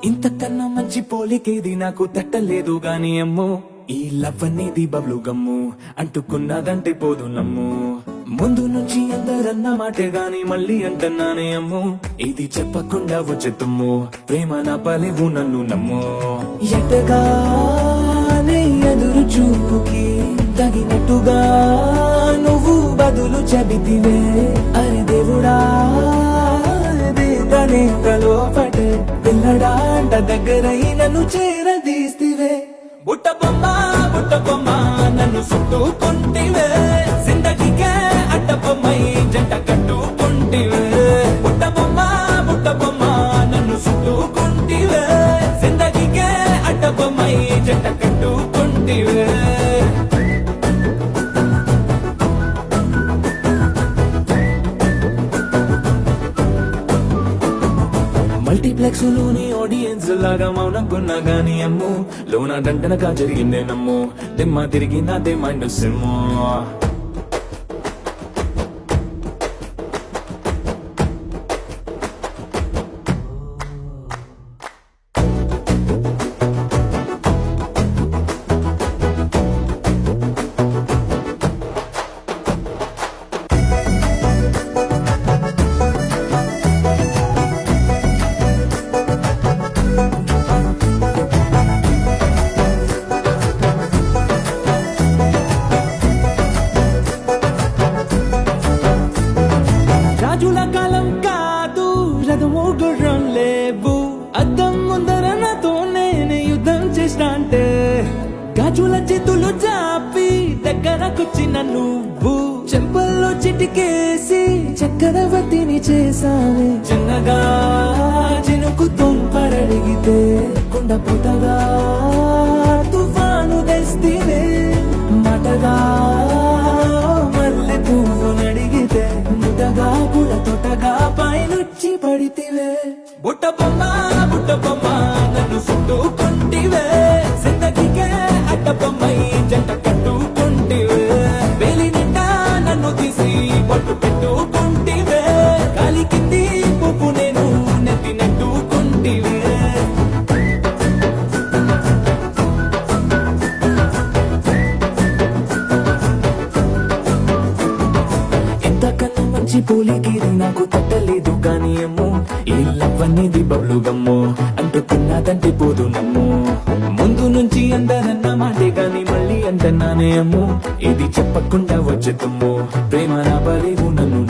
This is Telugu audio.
ఇంతకన్నా మంచి పోలికేది నాకు తట్టలేదు గాని అమ్మో ఈ లవ్ అనేది బబ్లు గమ్ము అంటుకున్నదంటే పోదు నమ్ము ముందు నుంచి అందరన్న మాటే గాని మళ్ళీ అంటున్నానే అమ్ము ఇది చెప్పకుండా వచ్చే తుమ్ము ప్రేమ నా పలివు నన్ను నమ్ము ఎటగానే ఎదురు చూపుకి తగినట్టుగా నువ్వు బదులు చెబితివే అరే దేవుడా లోపటే పిల్లడాంట దగ్గరై నన్ను చేరదీస్తివే బుట్ట బొమ్మ నన్ను చుట్టుకుంటివే జిందగీకే అడ్డ బొమ్మై జంట కట్టుకుంటివే బుట్ట బొమ్మ నన్ను చుట్టుకుంటివే జిందగీకే అడ్డ బొమ్మై జంట కట్టుకుంటివే మల్టీప్లెక్స్ లోని ఆడియన్స్ లాగా మౌనంకున్నా గానీ అమ్ము లోన దండనగా జరిగిందే నమ్ము దిమ్మ తిరిగి నాదే మైండ్ సిమ్ము రాజుల కాలం కాదు రథము గుర్రం లేవు అద్దం ముందర నాతో నేను యుద్ధం చేస్తా అంటే గాజుల చేతులు చాపి దగ్గరకొచ్చిన నువ్వు చెంపల్లో చిటికేసి చక్రవర్తిని చేసావే చిన్నగా చినుకు తుంపరడిగితే కుండ పుటగా తుఫాను తెస్తివే మటగా మల్లె పువ్వు నడిగితే ముటగా పుల తొటగా పైనుచ్చి పడితివే బుట్ట బొమ్మ నన్ను చుట్టుకుంటివే జిందగీకే అడ్డ బొమ్మై జంట కట్టుకుంటివే వేలి నిండా నన్ను తీసి పట్టు పెట్టుకుంటివే కాలి కింది పువ్వు నేను నెత్తి నెట్టుకుంటివే ఎంతకన్నా మంచి పోలికేది నాకు తట్టలేదు కానీ అమ్మో ఈ లవ్ అనేది బబ్లు గమ్ము అంటుకున్నదంటే పోదు నమ్ము ముందు నుంచి అందరన్న మాటే గాని మళ్ళీ అంటున్నానే అమ్ము ఇది చెప్పకుండా వచ్చే తుమ్ము ప్రేమ నా బలివు నన్ను